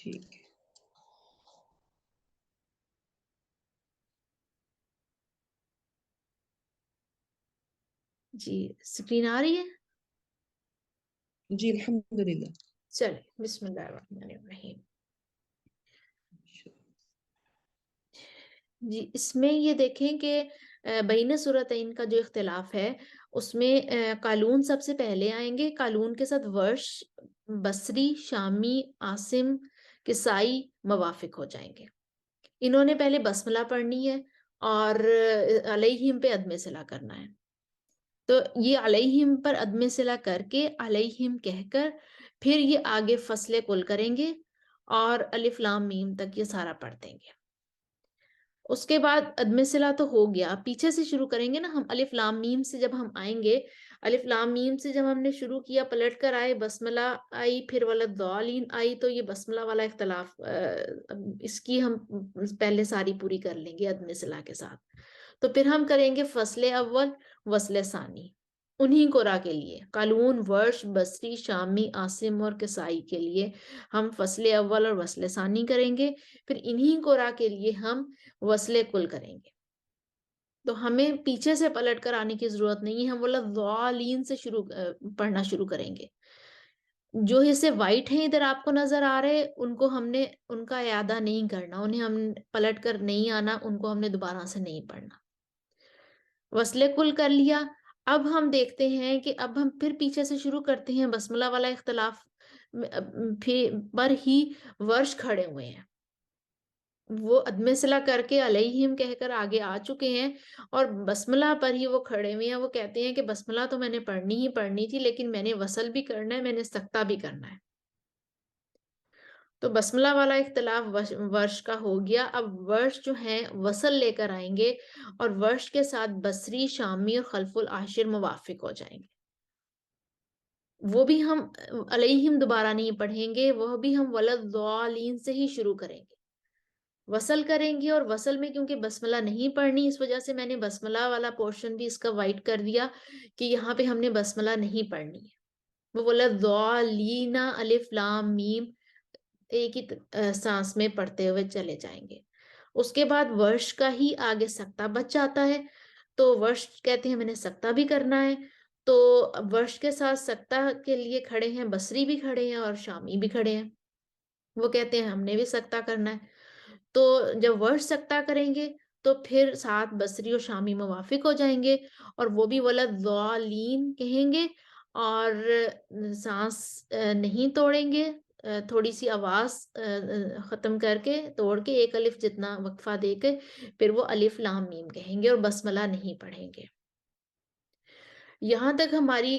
ठीक है। जी, स्क्रीन आ रही है? जी, अल्हम्दुलिल्लाह। चलिए, बिस्मिल्लाहिर्रहमानिर्रहीम। जी, इसमें ये देखें कि बैन सूरतैन का जो इख्तिलाफ है, उसमें क़ालून सबसे पहले आएँगे, क़ालून के साथ वर्ष, बसरी, शामी, आसिम, किसाई मवाफ़िक हो जाएँगे। इन्होंने पहले बस्मला पढ़नी है और अलैहिम पे अदम सिला करना है। तो ये अलैहिम पर अदम सिला करके, अलैहिम कहकर, फिर ये आगे फ़स्ल कुल करेंगे और अलिफ लाम मीम तक ये सारा पढ़ देंगे। उसके बाद अदम सिला तो हो गया, पीछे से शुरू करेंगे ना हम, अलिफ लाम मीम से जब हम आएँगे, अलिफ लाम मीम से जब हमने शुरू किया, पलट कर आए, बस्मला आई, फिर वलद्दालिन आई, तो ये बस्मला वाला इख्तिलाफ इसकी हम पहले सारी पूरी कर लेंगे अदम सिला के साथ। तो फिर हम करेंगे फ़स्ल अव्वल, वस्ल सानी, उन्हीं क़ुरा के लिए, क़ालून, वर्ष, बसरी, शामी, आसिम और किसाई के लिए हम फ़स्ल अव्वल और वस्ल सानी करेंगे, फिर इन्हीं क़ुरा के लिए हम वस्ल कुल करेंगे। तो हमें पीछे से पलट कर आने की ज़रूरत नहीं है, हम वलद्दालिन से पढ़ना शुरू करेंगे। जो हिस्से व्हाइट हैं इधर आपको नज़र आ रहे, उनको हमने उनका इयादा नहीं करना, उन्हें हम पलट कर नहीं आना, उनको हमने दोबारा से नहीं पढ़ना। वस्ले कुल कर लिया, अब हम देखते हैं कि अब हम फिर पीछे से शुरू करते हैं, बस्मला वाला इख्तिलाफ फिर पर ही वर्ष खड़े हुए हैं। वो अदम सिला करके अलैहिम कहकर आगे आ चुके हैं और बस्मला पर ही वो खड़े हुए हैं। वो कहते हैं कि बस्मला तो मैंने पढ़नी ही पढ़नी थी, लेकिन मैंने वसल भी करना है, मैंने सख्ता भी करना है। तो बस्मला वाला इख्तिलाफ वर्ष का हो गया। अब वर्ष जो है वसल लेकर आएँगे और वर्ष के साथ बसरी, शामी और खल्फुल आशिर मुवाफ़िक हो जाएँगे। वो भी हम अलैहिम दोबारा नहीं पढ़ेंगे, वह भी हम वलद्दालिन से ही शुरू करेंगे। वसल करेंगे और वसल में क्योंकि बस्मला नहीं पढ़नी, इस वजह से मैंने बस्मला वाला पोर्शन भी इसका व्हाइट कर दिया कि यहाँ पे हमने बस्मला नहीं पढ़नी है। वो वलद्दालिना अलिफ लाम मीम एक ही सांस में पढ़ते हुए चले जाएंगे। उसके बाद वर्ष का ही आगे सक्ता बच जाता है, तो वर्ष कहते हैं मैंने सक्ता भी करना है, तो वर्ष के साथ सक्ता के लिए खड़े हैं, बसरी भी खड़े हैं और शामी भी खड़े हैं। वो कहते हैं हमने भी सक्ता करना है। तो जब वर्ष सक्ता करेंगे तो फिर साथ बसरी और शामी मुवाफिक हो जाएंगे और वो भी वलद्दालिन कहेंगे और सांस नहीं तोड़ेंगे, थोड़ी सी आवाज खत्म करके तोड़ के एक अलिफ जितना वक्फा देके फिर वो अलिफ लाम मीम कहेंगे और बस्मला नहीं पढ़ेंगे। यहाँ तक हमारी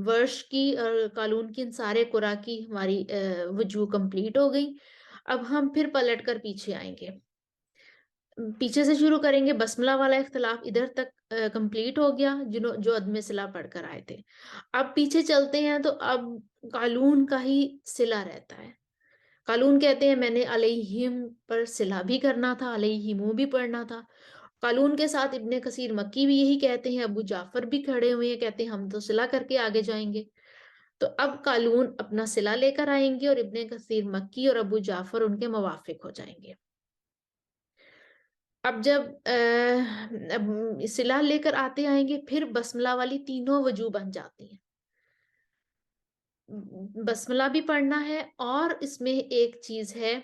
वर्ष की और कानून की इन सारे कुरा की हमारी वजूह कंप्लीट हो गई। अब हम फिर पलट कर पीछे आएंगे, पीछे से शुरू करेंगे। बस्मला वाला इख्तिलाफ इधर तक कंप्लीट हो गया, जिन्हों जो अदम सिला पढ़कर आए थे। अब पीछे चलते हैं तो अब कालून का ही सिला रहता है। कालून कहते हैं मैंने अलैहिम पर सिला भी करना था, अलैहिमू भी पढ़ना था। कालून के साथ इब्ने कसीर मक्की भी यही कहते हैं, अबू जाफर भी खड़े हुए हैं, कहते हैं हम तो सिला करके आगे जाएंगे। तो अब कालून अपना सिला लेकर आएंगे और इब्ने कसीर मक्की और अबू जाफर उनके मुवाफिक हो जाएंगे। अब जब अब सिला लेकर आते आएंगे फिर बस्मला वाली तीनों वजूह बन जाती हैं। बस्मला भी पढ़ना है और इसमें एक चीज है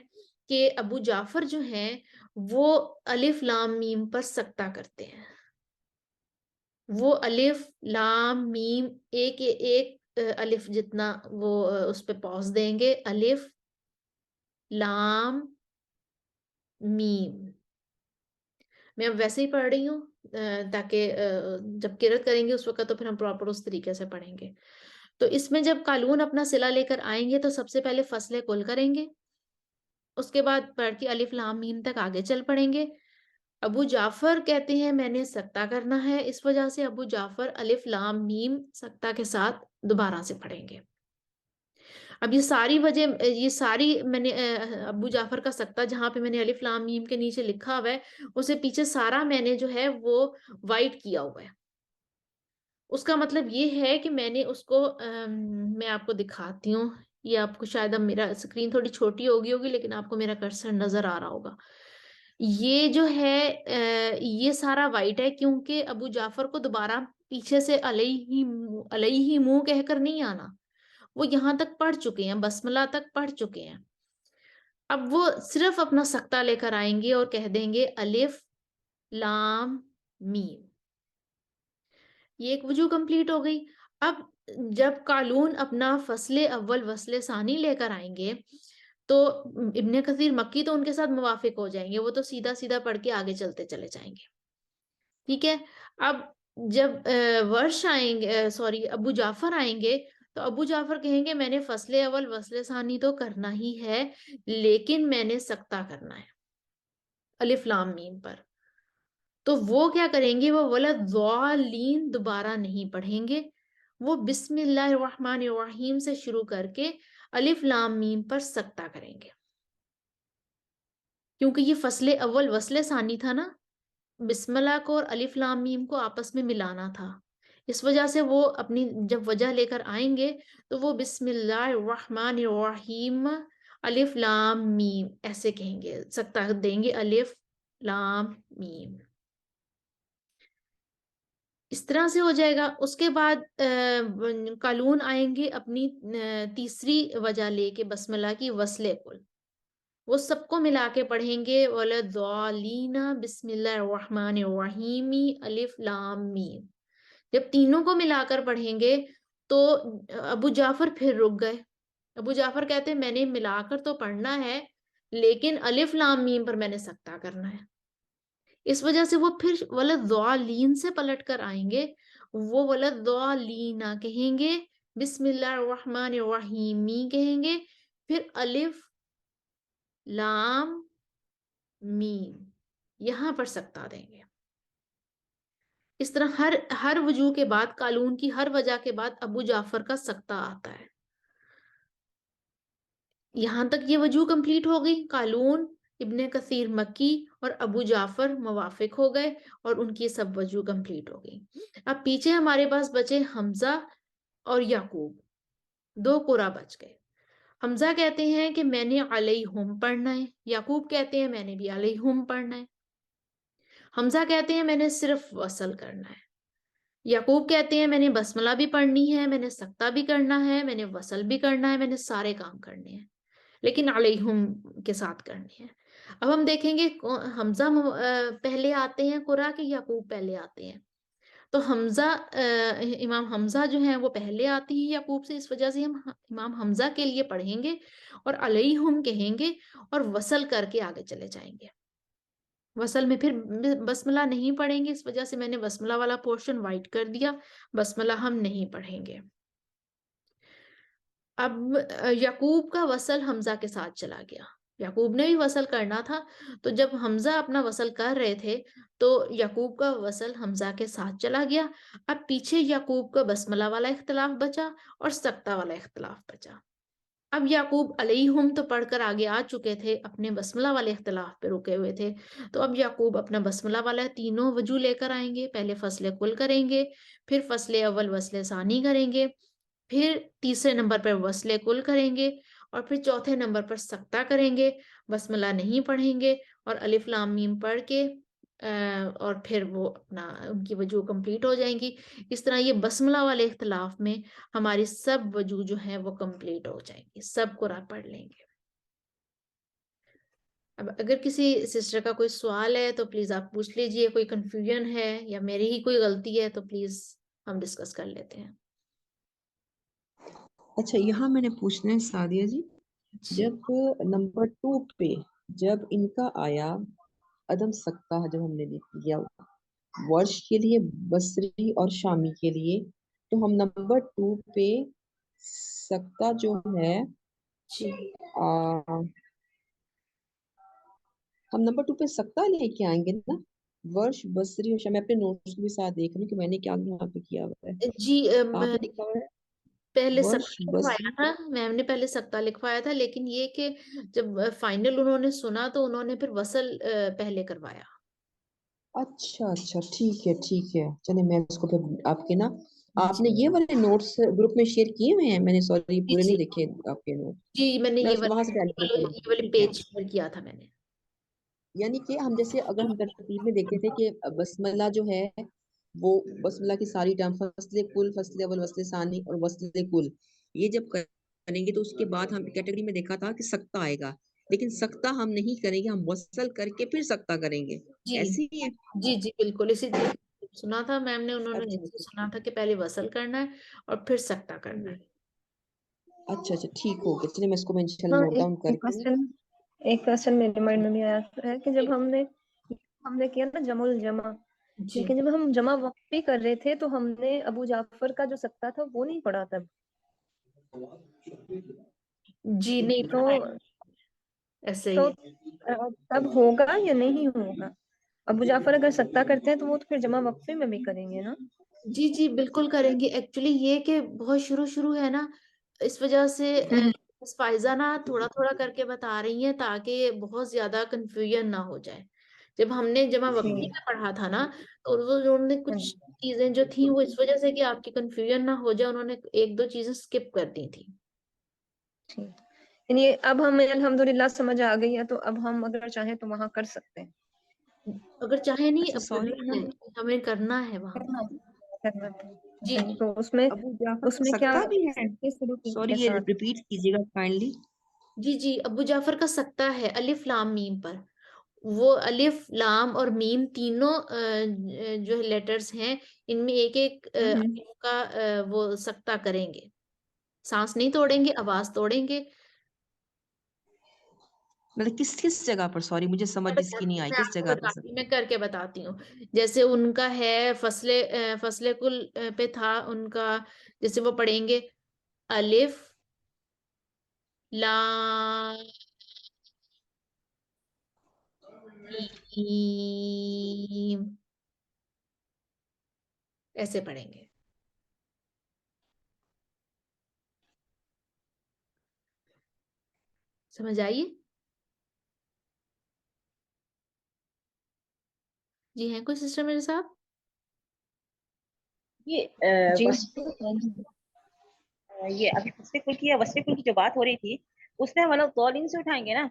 कि अबू जाफर जो हैं वो अलिफ लाम मीम पर सक्ता करते हैं। वो अलिफ लाम मीम एक एक अलिफ जितना वो उस पे पॉज देंगे, अलिफ लाम मीम। मैं अब वैसे ही पढ़ रही हूँ ताकि जब किरत करेंगे उस वक्त तो फिर हम प्रॉपर उस तरीके से पढ़ेंगे। तो इसमें जब कालून अपना सिला लेकर आएंगे तो सबसे पहले फसले कुल करेंगे, उसके बाद पढ़ के अलिफ लाम मीम तक आगे चल पड़ेंगे। अबू जाफर कहते हैं मैंने सक्ता करना है, इस वजह से अबू जाफर अलिफ लाम मीम सक्ता के साथ दोबारा से पढ़ेंगे। अब ये सारी मैंने अबू जाफर का सक्ता जहां पे मैंने अलिफ लाम मीम के नीचे लिखा हुआ है, उसे पीछे सारा मैंने जो है वो वाइट किया हुआ है। उसका मतलब ये है कि मैंने उसको मैं आपको दिखाती हूँ। ये आपको शायद, अब मेरा स्क्रीन थोड़ी छोटी होगी लेकिन आपको मेरा कर्सर नजर आ रहा होगा। ये जो है ये सारा वाइट है, क्योंकि अबू जाफर को दोबारा पीछे से अलैहि मुंह कहकर नहीं आना। वो यहाँ तक पढ़ चुके हैं, बसमला तक पढ़ चुके हैं। अब वो सिर्फ अपना सख्ता लेकर आएंगे और कह देंगे अलिफ लाम मीम। ये एक वजू कंप्लीट हो गई। अब जब कालून अपना फसले अव्वल वसले सानी लेकर आएंगे तो इब्ने कसीर मक्की तो उनके साथ मुवाफिक हो जाएंगे, वो तो सीधा सीधा पढ़ के आगे चलते चले जाएंगे। ठीक है। अब जब वर्ष आएंगे, सॉरी, अबू जाफर आएंगे, तो अबू जाफर कहेंगे मैंने फसले अव्वल वसले सानी तो करना ही है, लेकिन मैंने सख्ता करना है अलिफ लाम मीम पर। तो वो क्या करेंगे, वो वलद्दालीन दोबारा नहीं पढ़ेंगे, वो बिस्मिल्लाहिर्रहमानिर्रहीम से शुरू करके अलिफ लाम मीम पर सख्ता करेंगे, क्योंकि ये फसले अव्वल वसले सानी था ना, बिस्मिल्लाह को और अलिफ लाम मीम को आपस में मिलाना था। इस वजह से वो अपनी जब वजह लेकर आएंगे तो वो बिस्मिल्लाहिर्रहमानिर्रहीम अलिफ लाम मीम ऐसे कहेंगे, सख्ता देंगे अलिफ लाम मीम। इस तरह से हो जाएगा। उसके बाद कालून आएंगे अपनी तीसरी वजह लेके बसमला की वसले कुल, वो सबको मिला के पढ़ेंगे वलद्दालीना बिस्मिल्लाहिर्रहमानिर्रहीमी अलिफ लाम मीम। जब तीनों को मिलाकर पढ़ेंगे तो अबू जाफर फिर रुक गए। अबू जाफर कहते हैं मैंने मिलाकर तो पढ़ना है, लेकिन अलिफ लाम मीम पर मैंने सख्ता करना है। इस वजह से वो फिर वलद्दालीन से पलट कर आएंगे, वो वलद्दालीना कहेंगे, बिस्मिल्लाहिर्रहमानिर्रहीमी कहेंगे, फिर अलिफ लाम मीम यहां पर सख्ता देंगे। इस तरह हर हर वजू के बाद, कालून की हर वजह के बाद अबू जाफर का सख्ता आता है। यहां तक ये वजू कंप्लीट हो गई। कालून, इब्ने कसीर मक्की और अबू जाफर मुवाफिक हो गए और उनकी सब वजू कंप्लीट हो गई। अब पीछे हमारे पास बचे हमजा और याकूब, दो कुरा बच गए। हमजा कहते हैं कि मैंने अलैहुम पढ़ना है, याकूब कहते हैं मैंने भी अलैहुम पढ़ना है। हमजा कहते हैं मैंने सिर्फ वसल करना है, याकूब कहते हैं मैंने बसमला भी पढ़नी है, मैंने सख्ता भी करना है, मैंने वसल भी करना है, मैंने सारे काम करने हैं, लेकिन अलैहुम के साथ करने हैं। अब हम देखेंगे हमजा पहले आते हैं कुरा के याकूब पहले आते हैं। तो हमजा इमाम हमजा जो है वो पहले आती है याकूब से, इस वजह से हम इमाम हमजा के लिए पढ़ेंगे और अलैहुम कहेंगे और वसल करके आगे चले जाएंगे। वसल में फिर बसमला नहीं पढ़ेंगे, इस वजह से मैंने बसमला वाला पोर्शन वाइट कर दिया, बसमला हम नहीं पढ़ेंगे। अब याकूब का वसल हमजा के साथ चला गया, याकूब ने भी वसल करना था, तो जब हमजा अपना वसल कर रहे थे तो याकूब का वसल हमजा के साथ चला गया। अब पीछे याकूब का बसमला वाला इख्तिलाफ बचा और सख्ता वाला इख्तिलाफ बचा। अब याकूब अलैहुम तो पढ़कर आगे आ चुके थे, अपने बसमला वाले इख्तिलाफ पे रुके हुए थे, तो अब याकूब अपना बसमला वाला तीनों वजू लेकर आएंगे। पहले फसले कुल करेंगे, फिर फसले अव्वल वसले सानी करेंगे, फिर तीसरे नंबर पर वसले कुल करेंगे और फिर चौथे नंबर पर सख्ता करेंगे। बसमला नहीं पढ़ेंगे और अलिफ लाम मीम पढ़ के और फिर वो अपना उनकी वजू कंप्लीट हो जाएंगी। इस तरह ये बसमला वाले इख्तिलाफ में हमारी सब वजू जो है वो कंप्लीट हो जाएंगी, सब कुरा पढ़ लेंगे। अब अगर किसी सिस्टर का कोई सवाल है तो प्लीज आप पूछ लीजिए, कोई कंफ्यूजन है या मेरी ही कोई गलती है तो प्लीज हम डिस्कस कर लेते हैं। अच्छा, यहाँ मैंने पूछना है सादिया जी, जी जब नंबर 2 पे जब इनका आया अदम सकता है, जब हमने लिख दिया वर्ष के लिए, बसरी और शामी के लिए, तो हम नंबर 2 पे सकता जो है जी आ, हम नंबर 2 पे सकता लेके आएंगे ना, वर्ष बसरी और शामी। मैं अपने नोट्स को भी साथ देख रही हूँ कि मैंने क्या यहाँ पे किया हुआ है। जी कहाँ पे लिखा हुआ है? पहले वर्ष सख्ता लिखवाया बसरी। था, मैम ने पहले सख्ता लिखवाया था, लेकिन ये कि जब फाइनल उन्होंने सुना तो उन्होंने फिर वसल पहले करवाया। अच्छा अच्छा, ठीक है ठीक है, चलिए मैं इसको फिर आपके ना आपने ये वाले नोट्स ग्रुप में शेयर किए हुए हैं? मैंने सॉरी जी पूरे नहीं जी देखे आपके नोट। जी, मैंने मैं ये उस वहां से वाले डाउनलोड ये वाले करूँ। पेज शेयर किया था मैंने। यानी कि हम जैसे अगर हम तरतीब में देखते थे कि बसमला जो है वो बसमला की सारी टर्म फसले कुल, फसले अव्वल, वसले सानी और वसले कुल, ये जब करेंगे तो उसके बाद हम कैटेगरी में देखा था कि सक्ता आएगा, लेकिन सक्ता हम नहीं करेंगे, हम वसल करके फिर सक्ता करेंगे। जी ऐसे ही है। जी जी बिल्कुल इसी तरह सुना था मैम ने, उन्होंने अच्छा ऐसे अच्छा सुना था कि पहले वसल करना है और फिर सक्ता करना हम्म, है। अच्छा अच्छा ठीक हो गया, चलिए मैं इसको मैं इंशाल्लाह हाँ, नोट डाउन करके। एक क्वेश्चन मेरे माइंड में भी आया है कि जब हमने हमने किया ना जमुल जमा, जी लेकिन जब हम जमा वक्फी कर रहे थे तो हमने अबू जाफर का जो सत्ता था वो नहीं पढ़ा तब। जी नहीं तो पढ़ा है, ऐसे ही तो है। तब होगा या नहीं होगा? अबू जाफर अगर सत्ता करते हैं तो वो तो फिर जमा वक्फी में भी करेंगे ना? जी जी बिल्कुल करेंगे। एक्चुअली ये कि बहुत शुरू शुरू है ना, इस वजह से हम्म, मिस फाइजा ना थोड़ा थोड़ा करके बता रही हैं ताकि बहुत ज्यादा कंफ्यूजन ना हो जाए। जब हमने जमा वक्फी ठीक। में पढ़ा था ना, तो वो उन्होंने कुछ हम्म, चीजें जो थी वो इस वजह से कि आपकी कंफ्यूजन ना हो जाए, उन्होंने एक दो चीजें स्किप कर दी थी। ठीक। यानी अब हमें अल्हम्दुलिल्लाह समझ आ गई है, तो अब हम अगर चाहें तो वहां कर सकते हैं। अगर चाहे नहीं, अच्छा अब सॉरी करना ना, है, हमें करना है वहां। करना करना जी सही। जी तो उसमें अबू जाफर का उसमें क्या, सक्ता भी है? किस रूटीन सॉरी के ये साथ? रिपीट कीजिएगा काइंडली। जी जी, अबू जाफर का सकता है अलिफ लाम मीम पर। वो अलिफ लाम और मीम तीनों जो लेटर्स हैं, इनमें एक एक हम्म, अलिफ का वो सकता करेंगे। सांस नहीं तोड़ेंगे, आवाज तोड़ेंगे। मतलब किस किस जगह पर, सॉरी मुझे समझ इसकी नहीं आई, मैं किस आपको जगह पर बताती हूँ, सकता? मैं करके बताती हूँ। जैसे उनका है फसले फसले कुल पे था उनका, जैसे वो पढ़ेंगे अलिफ लाम मीम, ऐसे पढ़ेंगे। समझ आइए? जी हैं कोई सिस्टर मेरे साथ? ये जी। ये अभी फसले कुल की या वसले कुल की जो बात हो रही थी, उसमें हम लोग दौलीन से उठाएंगे ना,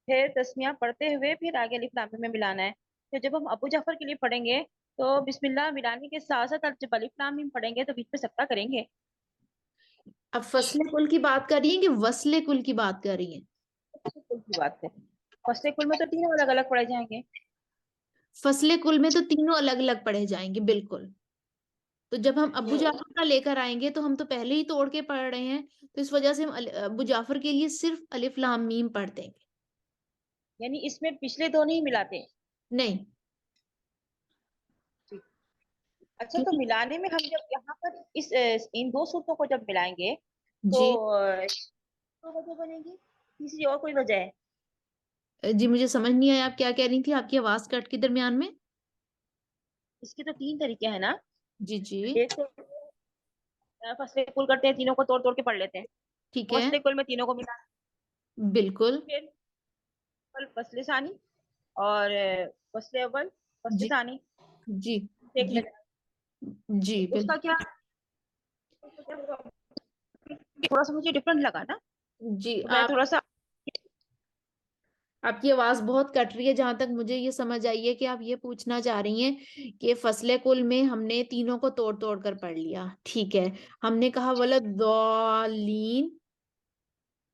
फिर तस्मिया पढ़ते हुए फिर आगे अलिफ लाम में मिलाना है। तो जब हम अबू जाफर के लिए पढ़ेंगे तो बिस्मिल्लाह मिलाने के साथ साथ जब अलिफ लाम मीम पढ़ेंगे तो बीच में सप्ताह करेंगे। अब फसले कुल की बात कर रही हैं कि वसले कुल की बात कर रही हैं? फसले कुल की बात है, फसले कुल में तो तीनों अलग अलग पढ़े जाएंगे। फसले कुल में तो तीनों अलग अलग पढ़े जाएंगे बिल्कुल। तो जब हम अबू जाफर का लेकर आएंगे तो हम तो पहले ही तोड़ के पढ़ रहे हैं, तो इस वजह से हम अबू जाफर के लिए सिर्फ अलिफ लाम मीम पढ़ देंगे। यानी इसमें पिछले दो नहीं मिलाते। नहीं, ठीक। अच्छा, तो क्योंकि मिलाने में हम जब यहाँ पर इस इन दो सूत्रों को जब मिलाएंगे तो जी दो वजह बनेगी, तीसरी और कोई वजह है? जी मुझे समझ नहीं आया आप क्या कह रही थी, आपकी आवाज कट के दरमियान में। इसके तो तीन तरीके हैं ना। जी जी एक तो फसले कुल करते हैं, तीनों को तोड़ तोड़ के पढ़ लेते हैं। ठीक है, फसले कुल में तीनों को मिला, बिल्कुल। फिर फसले सानी और फसले अव्वल फसले जी सानी जी देख जी लेना। जी उसका क्या, उसका क्या होगा? थोड़ा सा मुझे डिफरेंट लगा ना, जी तो मैं आप थोड़ा सा। आपकी आवाज बहुत कट रही है, जहां तक मुझे ये समझ आई है कि आप ये पूछना चाह रही हैं कि फसले कुल में हमने तीनों को तोड़ तोड़ कर पढ़ लिया, ठीक है। हमने कहा वलद दौलीन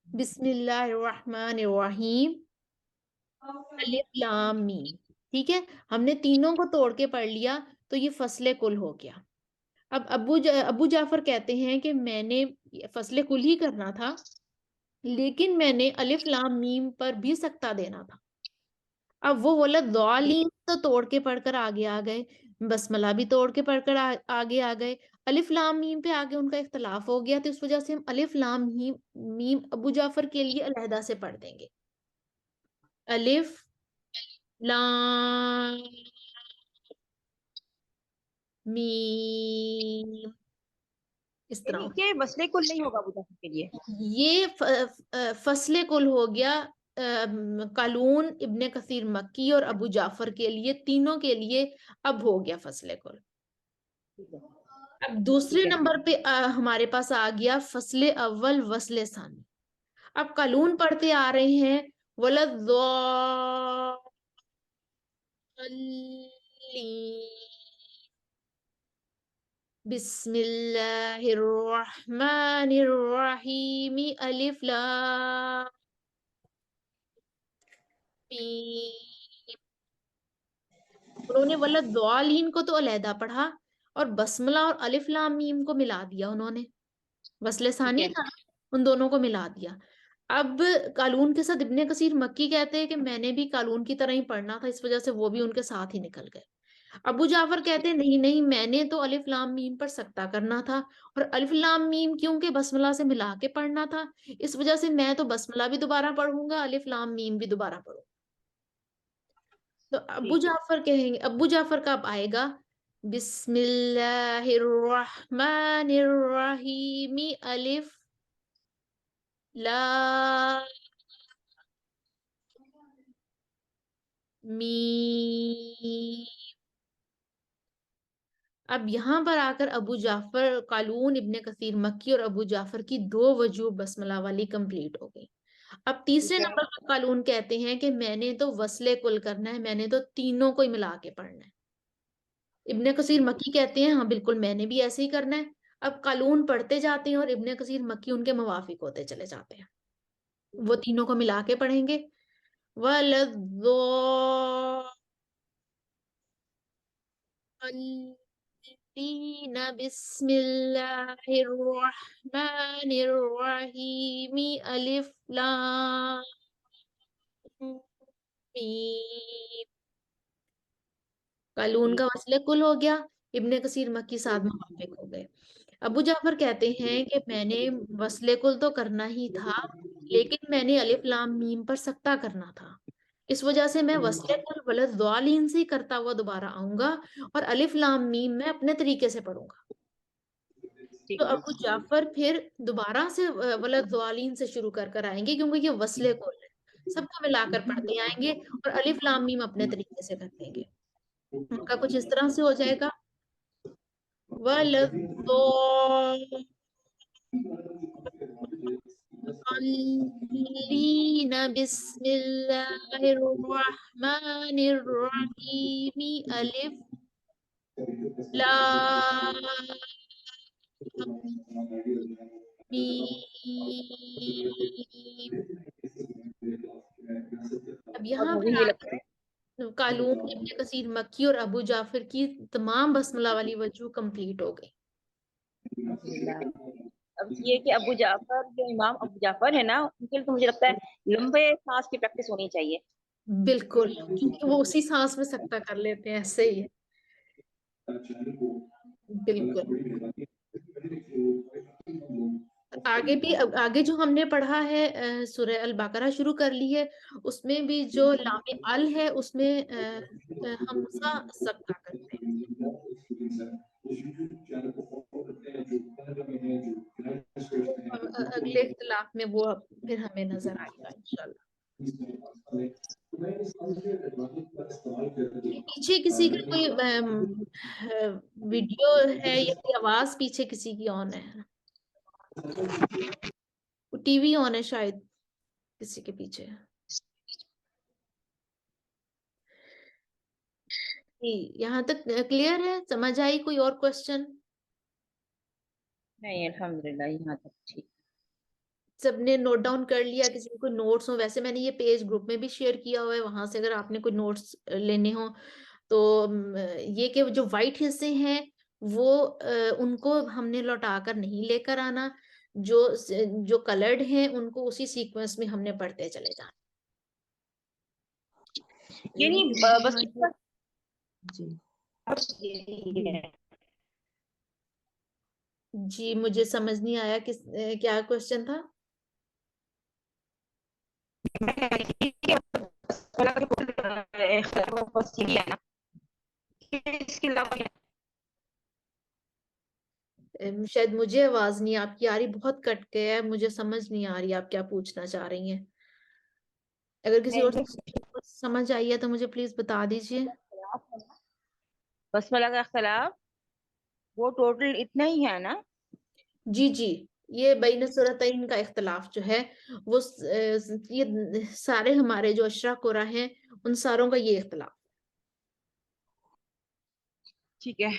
बिस्मिल्लाहिर्रहमानिर्रहीम अलिफ लाम मीम, ठीक है। हमने तीनों को तोड़ के पढ़ लिया, तो ये फसले कुल हो गया। अब अबू जाफर कहते हैं कि मैंने ये फसले कुल ही करना था, लेकिन मैंने अलिफ लाम मीम पर भी सख्ता देना था। अब वो बोला दौलीन तो तोड़ के पढ़कर आगे आ गए, बसमला भी तोड़ के पढ़कर आगे आ गए, अलिफ लाम मीम पे आगे उनका इख्तलाफ हो गया, तो इस वजह से हम अलिफ लाम मीम मीम अबू जाफर के लिए अलहदा से पढ़ देंगे। अलिफ लाम मीम, इस यानी तरह। कि मसले कुल नहीं होगा मुजफ्फर के लिए। ये फसले कुल हो गया कालून, इब्ने कसीर मक्की और अबू जाफर के लिए, तीनों के लिए अब हो गया फसले कुल। ठीक है। अब दूसरे ठीक है। नंबर पे हमारे पास आ गया फसले अव्वल वसले सानी। अब कालून पढ़ते आ रहे हैं, वलद बिस्मिल्लाहिर्रहमानिर्रहीम अलिफ लाम मीम। उन्होंने वलद दौलीन को तो अलहदा पढ़ा और बसमला और अलिफ लाम मीम को मिला दिया उन्होंने, वसले ठीक सानी है। था, उन दोनों को मिला दिया। अब कालून के साथ इब्ने कसीर मक्की कहते हैं कि मैंने भी कालून की तरह ही पढ़ना था, इस वजह से वो भी उनके साथ ही निकल गए। अबू जाफर कहते हैं नहीं नहीं, मैंने तो अलिफ लाम मीम पर सकता करना था, और अलिफ लाम मीम क्योंकि बसमला से मिला के पढ़ना था, इस वजह से मैं तो बसमला भी दोबारा पढ़ूंगा, अलिफ लाम मीम भी दोबारा पढ़ूंगा। तो अबू ठीक है। जाफर कहेंगे, अबू जाफर कब आएगा, बिस्मिल्लाहिर्रहमानिर्रहीम अलिफ लाम मीम। अब यहाँ पर आकर अबू जाफर, कालून, इब्ने कसीर मक्की और अबू जाफर की दो वजूह बसमला वाली कंप्लीट हो गई। अब तीसरे ठीक है। नंबर पर कालून कहते हैं कि मैंने तो वसले कुल करना है, मैंने तो तीनों को ही मिला के पढ़ना है। इब्ने कसीर मक्की कहते हैं हाँ बिल्कुल मैंने भी ऐसे ही करना है। अब कालून पढ़ते जाते हैं और इब्ने कसीर मक्की उनके मुवाफिक होते चले जाते हैं, वो तीनों को मिला के पढ़ेंगे। वलद्दोल्लीन बिस्मिल्लाहिर्रहमानिर्रहीम अलिफ लाम मीम। कालून का वसले कुल हो गया, इब्ने कसीर मक्की साथ मुवाफिक हो गए। अबू जाफर कहते हैं कि मैंने वसले कुल तो करना ही था, लेकिन मैंने अलिफ लाम मीम पर सकता करना था, इस वजह से मैं वसले कुल वलद द्वालीन से ही करता हुआ दोबारा आऊंगा, और अलिफ लाम मीम मैं अपने तरीके से पढ़ूंगा। तो ठीक है। अबू जाफर फिर दोबारा से वलद द्वालीन से शुरू कर कर आएंगे, क्योंकि ये वसले कुल है, सबको मिलाकर पढ़ते आएंगे और अलिफ लाम मीम अपने तरीके से कर देंगे। उनका कुछ इस तरह से हो जाएगा, वलद्दोल्लीन बिस्मिल्लाहिर्रहमानिर्रहीम अलिफ लाम मीम। अब अब यहाँ मुझे पर ये लगता है, आगे कालून, इब्ने कसीर मक्की और अबू जाफर की तमाम बसमला वाली वजूह कंप्लीट हो गई। अल्हम्दुलिल्लाह। अब ये कि अबू जाफर, जो इमाम अबू जाफर है ना, उनके लिए तो मुझे लगता है लंबे सांस की प्रैक्टिस होनी चाहिए। बिल्कुल, क्योंकि वो उसी सांस में सकता कर लेते हैं, ऐसे ही है। बिल्कुल। आगे भी, आगे जो हमने पढ़ा है सूरह अल बकरा शुरू कर ली है, उसमें भी जो लामे अल है उसमें हमजा सकता करते हैं। अगले इख्तिलाफ में वो फिर हमें नजर आएगा इंशाल्लाह। पीछे किसी का कोई वीडियो है या कोई आवाज पीछे किसी की ऑन है, टीवी ऑन है शायद किसी के पीछे। यहाँ तक क्लियर है, समझ आई, कोई और क्वेश्चन? नहीं, अल्हम्दुलिल्लाह यहाँ तक ठीक। सबने नोट डाउन कर लिया? किसी को कोई नोट्स हो, वैसे मैंने ये पेज ग्रुप में भी शेयर किया हुआ है, वहां से अगर आपने कोई नोट्स लेने हो तो ये कि जो वाइट हिस्से हैं वो उनको हमने लौटा कर नहीं लेकर आना, जो जो कलर्ड हैं उनको उसी सीक्वेंस में हमने पढ़ते चले जाना। ये नहीं लेकिन बस यहाँ जो जी जी मुझे समझ नहीं आया किस क्या क्वेश्चन था। इसके अलावा शायद मुझे आवाज नहीं आपकी आ रही, बहुत कट गया है, मुझे समझ नहीं आ रही आप क्या पूछना चाह रही हैं। अगर किसी और को समझ आई है तो मुझे प्लीज बता दीजिए। बसमला का इख्तिलाफ वो टोटल इतना ही है ना? जी जी, ये बैन सूरतैन का इख्तिलाफ जो है वो ये सारे हमारे जो अशरा कुरा हैं उन सारों का ये इख्तिलाफ। ठीक है।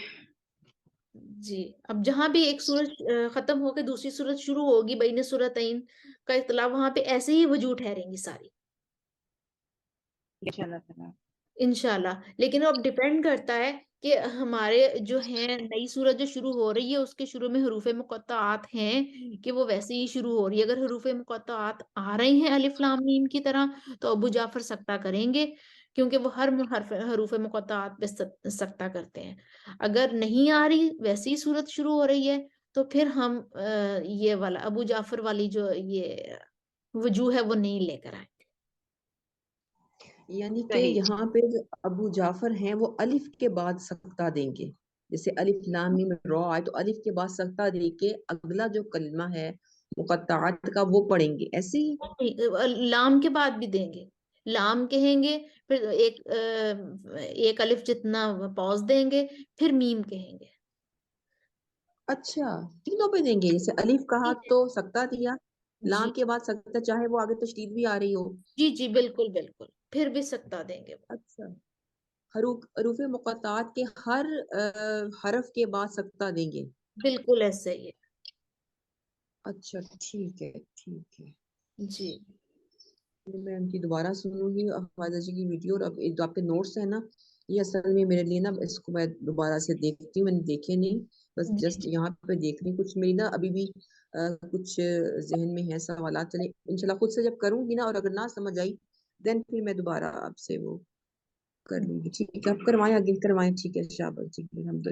जी, अब जहां भी एक सूरत खत्म होकर दूसरी सूरत शुरू होगी बैन सूरतैन का इख्तिलाफ, वहां पे ऐसे ही वजूद ठहरेंगी सारी इंशाल्लाह ताला। इंशाल्लाह। लेकिन वो अब डिपेंड करता है कि हमारे जो है नई सूरत जो शुरू हो रही है उसके शुरू में हरूफ मुक़त्तआत हैं कि वो वैसे ही शुरू हो रही है। अगर हरूफ मुक़त्तआत आ रहे हैं अलिफ लाम मीम की तरह तो अबू जाफर सकता करेंगे, क्योंकि वो हर हरूफ मुक़त्तआत पे सकता करते हैं। अगर नहीं आ रही वैसे ही सूरत शुरू हो रही है तो फिर हम ये वाला अबू जाफर वाली जो ये वजूह है वो नहीं लेकर आए। यानी कि सही। यहाँ पे जो अबू जाफर हैं वो अलिफ के बाद सकता देंगे, जैसे अलिफ लाम मीम रॉ आए तो अलिफ के बाद सकता दे के अगला जो कलमा है मुक़त्तआत का वो पढ़ेंगे, ऐसे ही। नहीं, लाम के बाद भी देंगे, लाम कहेंगे, फिर एक अलिफ जितना पॉज देंगे, फिर मीम कहेंगे। अच्छा, तीनों पे देंगे, जैसे अलिफ कहा तो सकता दिया, जी लाम के बाद सकता, चाहे वो आगे तशदीद भी आ रही हो। जी जी, बिल्कुल बिल्कुल, फिर भी सकता देंगे वो। अच्छा, हरूफ मुक़त्तआत के हर हरफ के बाद सकता देंगे। बिल्कुल ऐसे ही है। अच्छा, ठीक है, ठीक है। जी मैं उनकी दोबारा सुनूंगी ख्वाजा जी की वीडियो। और अब जो आपके नोट्स है ना, ये असल में मेरे लिए ना, इसको मैं दोबारा से देखती हूँ, मैंने देखे नहीं, बस जी जस्ट जी यहाँ पे देख रही। कुछ मेरी ना अभी भी कुछ जहन में है सवाल, चले इंशाल्लाह खुद से जब करूंगी ना, और अगर ना समझ आई देन फिर मैं दोबारा आपसे वो कर लूंगी। ठीक है, आप करवाएं, आगे करवाएं। ठीक है, शाबाश जी, अल्हम्दुलिल्लाह।